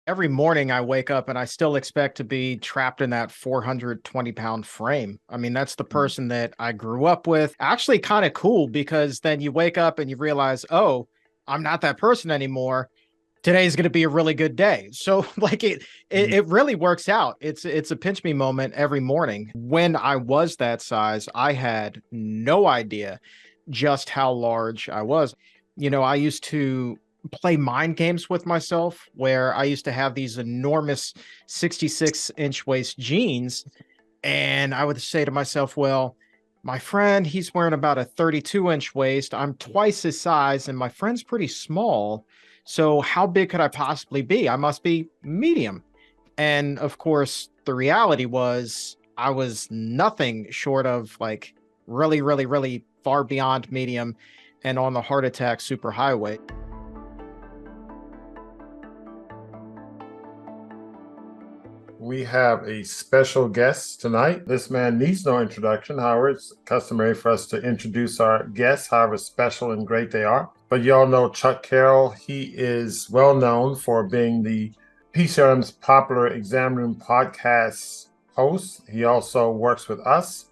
Every morning I wake up and I still expect to be trapped in that 420-pound frame. I mean, that's the person that I grew up with. Actually, kind of cool because then you wake up and you realize, oh, I'm not that person anymore. Today's going to be a really good day. So like it really works out. It's a pinch me moment every morning. When I was that size, I had no idea just how large I was. I used to play mind games with myself where I used to have these enormous 66-inch waist jeans. And I would say to myself, well, my friend, he's wearing about a 32-inch waist. I'm twice his size, and my friend's pretty small. So how big could I possibly be? I must be medium. And of course, the reality was I was nothing short of like really, really, really far beyond medium and on the heart attack superhighway. We have a special guest tonight. This man needs no introduction. However, it's customary for us to introduce our guests, however special and great they are. But y'all know Chuck Carroll. He is well known for being the PCRM's popular exam room podcast host. He also works with us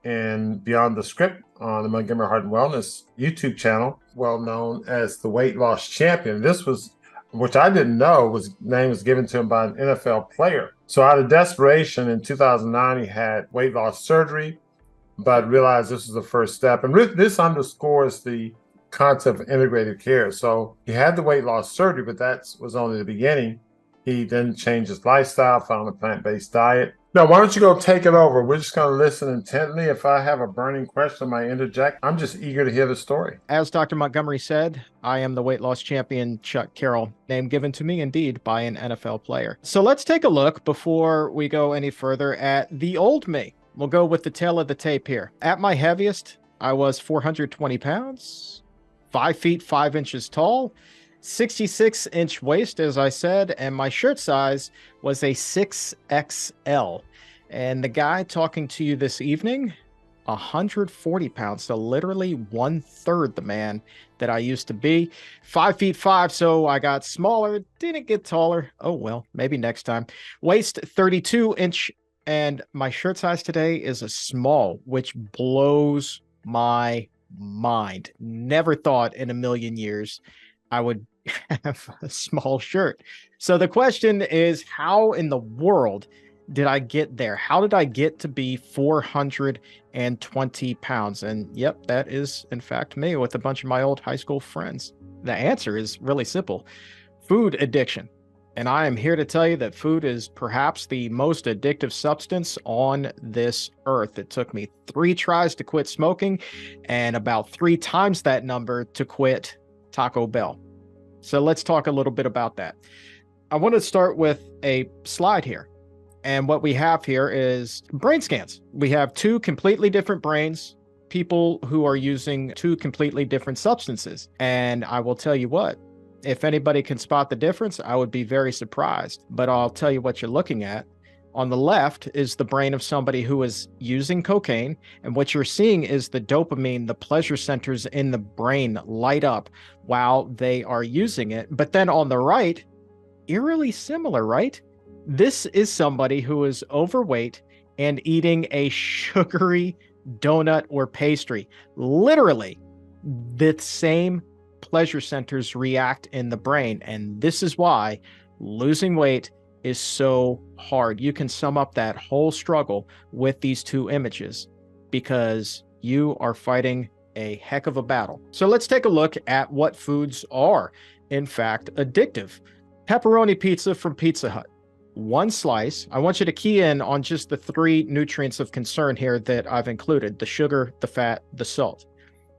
in Beyond the Script on the Montgomery Heart and Wellness YouTube channel, well known as the weight loss champion. This was, which I didn't know, name was given to him by an NFL player. So out of desperation in 2009, he had weight loss surgery, but realized this was the first step. And this underscores the concept of integrated care. So he had the weight loss surgery, but that was only the beginning. He then changed his lifestyle, found a plant-based diet. Now, why don't you go take it over? We're just going to listen intently. If I have a burning question, I might interject. I'm just eager to hear the story. As Dr. Montgomery said, I am the weight loss champion, Chuck Carroll, name given to me indeed by an NFL player. So let's take a look before we go any further at the old me. We'll go with the tail of the tape here. At my heaviest, I was 420 pounds, 5 feet 5 inches tall, 66-inch waist, as I said, and my shirt size was a 6XL. And the guy talking to you this evening, 140 pounds, so literally 1/3 the man that I used to be. 5 feet 5, so I got smaller, didn't get taller. Oh, well, maybe next time. Waist 32-inch, and my shirt size today is a small, which blows my mind. Never thought in a million years I would have a small shirt. So the question is, how in the world did I get there? How did I get to be 420 pounds? And yep, that is in fact me with a bunch of my old high school friends. The answer is really simple: food addiction. And I am here to tell you that food is perhaps the most addictive substance on this earth. It took me 3 tries to quit smoking and about 3 times that number to quit Taco Bell. So let's talk a little bit about that. I want to start with a slide here. And what we have here is brain scans. We have 2 completely different brains, people who are using 2 completely different substances. And I will tell you what, if anybody can spot the difference, I would be very surprised. But I'll tell you what you're looking at. On the left is the brain of somebody who is using cocaine. And what you're seeing is the dopamine, the pleasure centers in the brain light up while they are using it. But then on the right, eerily similar, right? This is somebody who is overweight and eating a sugary donut or pastry. Literally, the same pleasure centers react in the brain. And this is why losing weight is so hard. You can sum up that whole struggle with these 2 images because you are fighting a heck of a battle. So let's take a look at what foods are, in fact, addictive. Pepperoni pizza from Pizza Hut. 1 slice. I want you to key in on just the 3 nutrients of concern here that I've included: the sugar, the fat, the salt.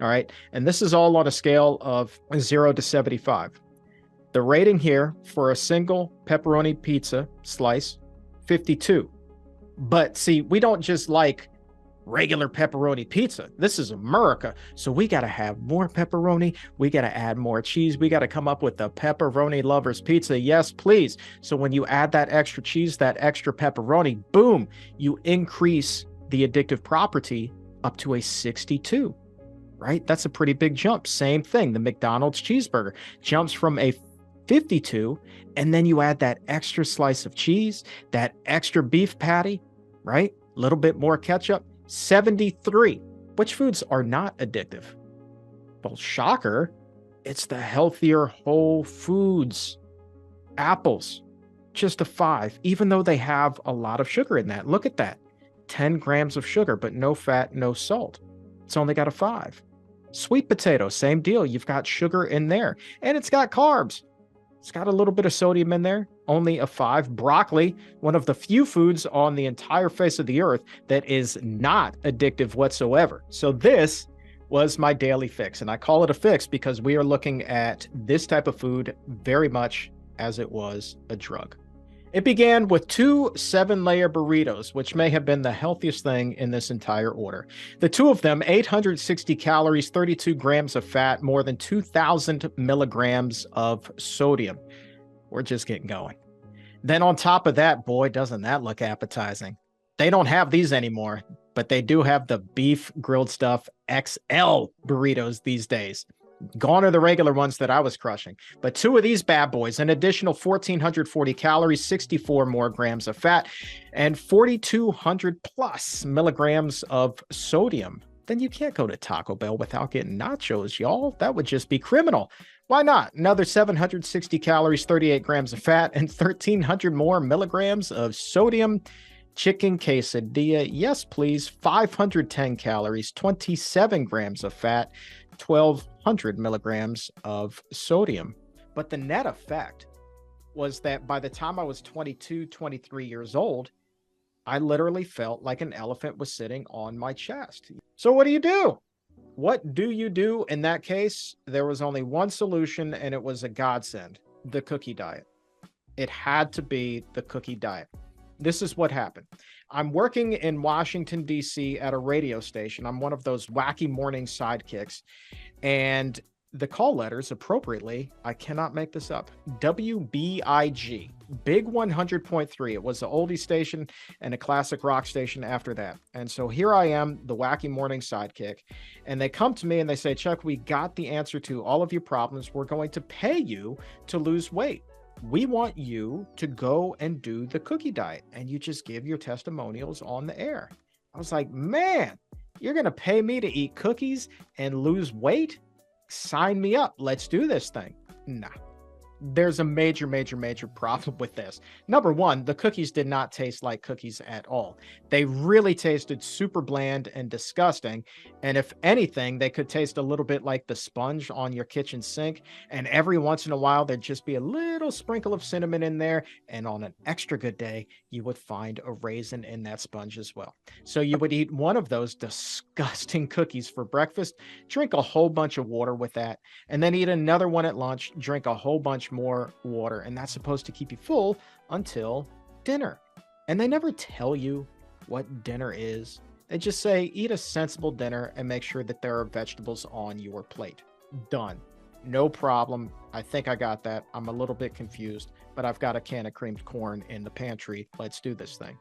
All right. And this is all on a scale of 0 to 75. The rating here for a single pepperoni pizza slice, 52. But see, we don't just like regular pepperoni pizza. This is America. So we got to have more pepperoni. We got to add more cheese. We got to come up with the pepperoni lovers pizza. Yes, please. So when you add that extra cheese, that extra pepperoni, boom, you increase the addictive property up to a 62, right? That's a pretty big jump. Same thing. The McDonald's cheeseburger jumps from a 52. And then you add that extra slice of cheese, that extra beef patty, right? A little bit more ketchup, 73. Which foods are not addictive? Well, shocker, it's the healthier whole foods. Apples, just a 5, even though they have a lot of sugar in that. Look at that. 10 grams of sugar, but no fat, no salt. It's only got a 5. Sweet potato, same deal. You've got sugar in there, and it's got carbs. It's got a little bit of sodium in there, only a 5. Broccoli, one of the few foods on the entire face of the earth that is not addictive whatsoever. So this was my daily fix, and I call it a fix because we are looking at this type of food very much as it was a drug. It began with 2 7-layer burritos, which may have been the healthiest thing in this entire order. The 2 of them, 860 calories, 32 grams of fat, more than 2,000 milligrams of sodium. We're just getting going. Then on top of that, boy, doesn't that look appetizing. They don't have these anymore, but they do have the beef grilled stuff XL burritos these days. Gone are the regular ones that I was crushing. But 2 of these bad boys, an additional 1,440 calories, 64 more grams of fat, and 4,200 plus milligrams of sodium. Then you can't go to Taco Bell without getting nachos, y'all. That would just be criminal. Why not? Another 760 calories, 38 grams of fat, and 1,300 more milligrams of sodium. Chicken quesadilla, yes, please. 510 calories, 27 grams of fat, 1,200 milligrams of sodium. But the net effect was that by the time I was 22, 23 years old, I literally felt like an elephant was sitting on my chest. So what do? What do you do in that case? There was only one solution, and it was a godsend: the cookie diet. It had to be the cookie diet. This is what happened. I'm working in Washington, D.C. at a radio station. I'm one of those wacky morning sidekicks. And the call letters, appropriately, I cannot make this up, WBIG, Big 100.3. It was an oldie station and a classic rock station after that. And so here I am, the wacky morning sidekick. And they come to me and they say, Chuck, we got the answer to all of your problems. We're going to pay you to lose weight. We want you to go and do the cookie diet, and you just give your testimonials on the air. I was like, man, you're going to pay me to eat cookies and lose weight? Sign me up. Let's do this thing. Nah. There's a major problem with this. Number one, the cookies did not taste like cookies at all. They really tasted super bland and disgusting. And if anything, they could taste a little bit like the sponge on your kitchen sink. And every once in a while, there'd just be a little sprinkle of cinnamon in there. And on an extra good day, you would find a raisin in that sponge as well. So you would eat one of those disgusting cookies for breakfast, drink a whole bunch of water with that, and then eat another one at lunch, drink a whole bunch more water, and that's supposed to keep you full until dinner. And they never tell you what dinner is. They just say eat a sensible dinner and make sure that there are vegetables on your plate. Done. No problem. I think I got that. I'm a little bit confused, but I've got a can of creamed corn in the pantry. Let's do this thing.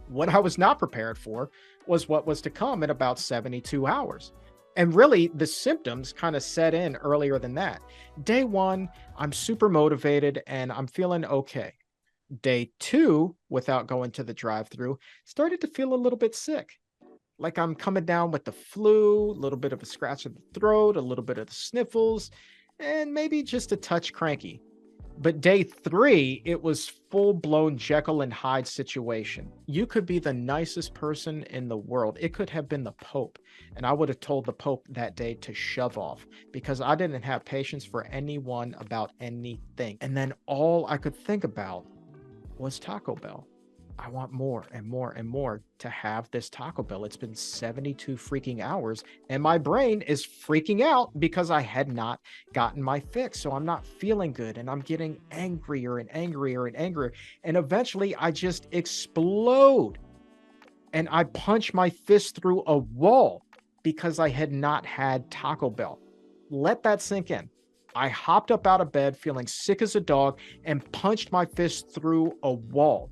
What I was not prepared for was what was to come in about 72 hours. And really, the symptoms kind of set in earlier than that. Day 1, I'm super motivated and I'm feeling okay. Day 2, without going to the drive-thru, started to feel a little bit sick. Like I'm coming down with the flu, a little bit of a scratch of the throat, a little bit of the sniffles, and maybe just a touch cranky. But day 3, it was full-blown Jekyll and Hyde situation. You could be the nicest person in the world. It could have been the Pope. And I would have told the Pope that day to shove off because I didn't have patience for anyone about anything. And then all I could think about was Taco Bell. I want more and more and more to have this Taco Bell. It's been 72 freaking hours and my brain is freaking out because I had not gotten my fix. So I'm not feeling good and I'm getting angrier and angrier and angrier. And eventually I just explode and I punch my fist through a wall because I had not had Taco Bell. Let that sink in. I hopped up out of bed feeling sick as a dog and punched my fist through a wall.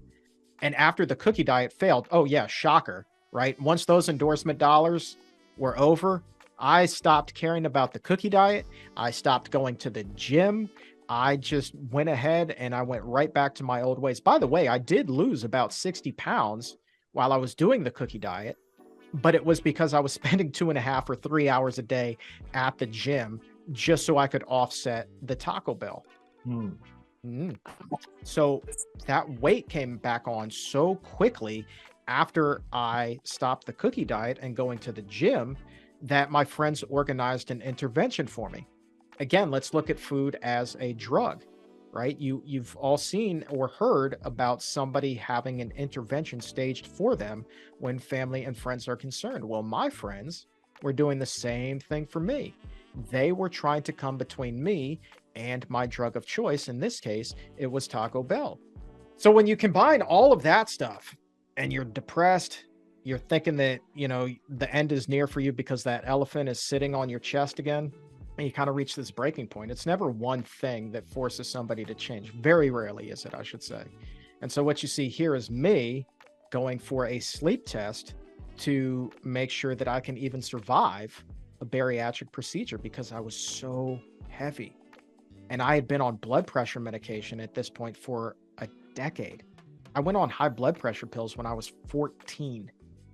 And after the cookie diet failed, oh yeah, shocker, right? Once those endorsement dollars were over, I stopped caring about the cookie diet. I stopped going to the gym. I just went ahead and I went right back to my old ways. By the way, I did lose about 60 pounds while I was doing the cookie diet, but it was because I was spending 2.5 or 3 hours a day at the gym just so I could offset the Taco Bell. Hmm. So that weight came back on so quickly after I stopped the cookie diet and going to the gym that my friends organized an intervention for me. Again, let's look at food as a drug, right? You've all seen or heard about somebody having an intervention staged for them when family and friends are concerned. Well, my friends were doing the same thing for me. They were trying to come between me and my drug of choice. In this case, it was Taco Bell. So when you combine all of that stuff and you're depressed, you're thinking that, the end is near for you because that elephant is sitting on your chest again, and you kind of reach this breaking point. It's never one thing that forces somebody to change. Very rarely is it, I should say. And so what you see here is me going for a sleep test to make sure that I can even survive a bariatric procedure because I was so heavy. And I had been on blood pressure medication at this point for a decade. I went on high blood pressure pills when I was 14.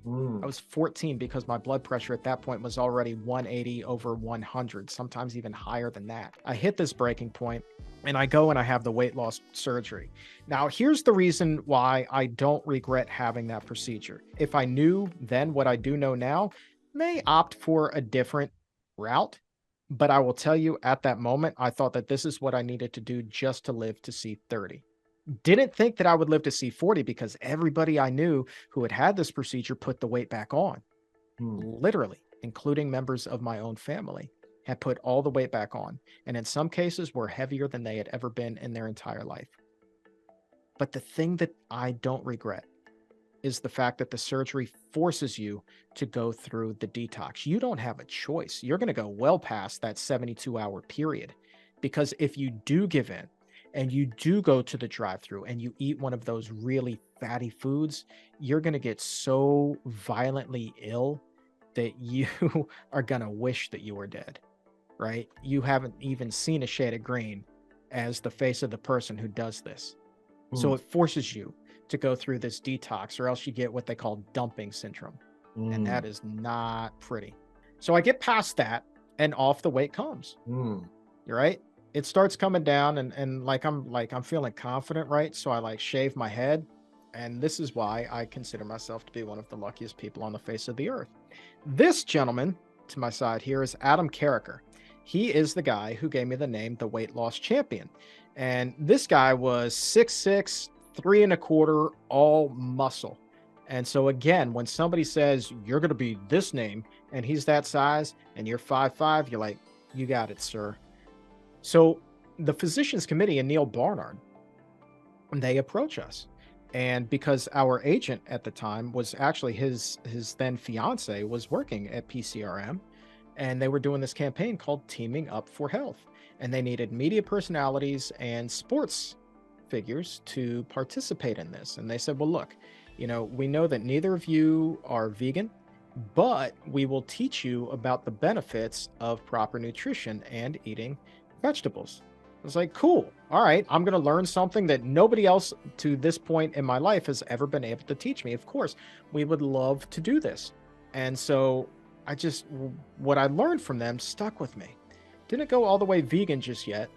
I was 14 because my blood pressure at that point was already 180 over 100, sometimes even higher than that. I hit this breaking point and I go and I have the weight loss surgery. Now, here's the reason why I don't regret having that procedure. If I knew then what I do know now, may opt for a different route. But I will tell you, at that moment, I thought that this is what I needed to do just to live to see 30. Didn't think that I would live to see 40 because everybody I knew who had had this procedure put the weight back on. Literally, including members of my own family, had put all the weight back on. And in some cases were heavier than they had ever been in their entire life. But the thing that I don't regret is the fact that the surgery forces you to go through the detox. You don't have a choice. You're going to go well past that 72-hour period, because if you do give in and you do go to the drive-through and you eat one of those really fatty foods, you're going to get so violently ill that you are going to wish that you were dead, right? You haven't even seen a shade of green as the face of the person who does this. So it forces you to go through this detox, or else you get what they call dumping syndrome. And that is not pretty. So I get past that and off the weight comes. You're right. It starts coming down and I'm feeling confident, right? So I shave my head. And this is why I consider myself to be one of the luckiest people on the face of the earth. This gentleman to my side here is Adam Carricker. He is the guy who gave me the name the Weight Loss Champion. And this guy was 6'6", 3 1/4, all muscle. And so again, when somebody says you're going to be this name and he's that size and you're 5'5", you're like, you got it, sir. So the physicians committee and Neil Barnard, they approach us. And because our agent at the time was actually his then fiance was working at PCRM, and they were doing this campaign called Teaming Up for Health. And they needed media personalities and sports figures to participate in this. And they said, well, look, we know that neither of you are vegan, but we will teach you about the benefits of proper nutrition and eating vegetables. I was like, cool. All right. I'm going to learn something that nobody else to this point in my life has ever been able to teach me. Of course, we would love to do this. And so what I learned from them stuck with me. Didn't go all the way vegan just yet,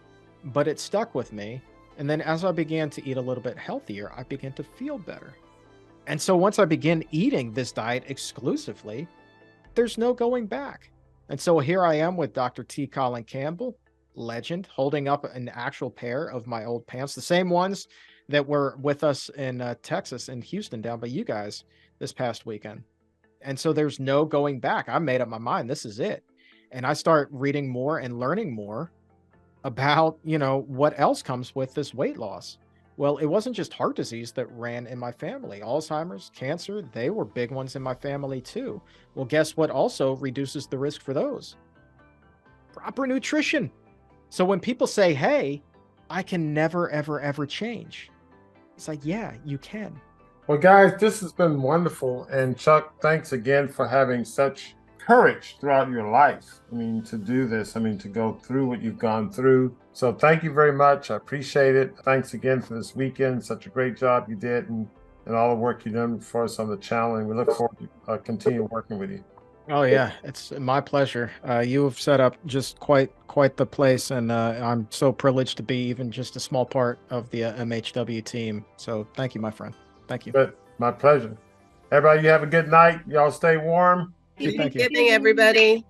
but it stuck with me. And then as I began to eat a little bit healthier, I began to feel better. And so once I began eating this diet exclusively, there's no going back. And so here I am with Dr. T. Colin Campbell, legend, holding up an actual pair of my old pants, the same ones that were with us in Texas and Houston down by you guys this past weekend. And so there's no going back. I made up my mind. This is it. And I start reading more and learning more about, what else comes with this weight loss. Well, it wasn't just heart disease that ran in my family. Alzheimer's, cancer, they were big ones in my family too. Well, guess what also reduces the risk for those? Proper nutrition. So when people say, hey, I can never, ever, ever change, it's like, yeah, you can. Well, guys, this has been wonderful. And Chuck, thanks again for having such courage throughout your life. To do this, to go through what you've gone through, So thank you very much. I appreciate it. Thanks again for this weekend. Such a great job you did, and all the work you've done for us on the channel. And we look forward to continue working with you. Oh yeah, it's my pleasure. You have set up just quite the place, and I'm so privileged to be even just a small part of the MHW team. So thank you, my friend. Thank you. Good. My pleasure. Everybody, you have a good night. Y'all stay warm. Happy Thanksgiving, everybody.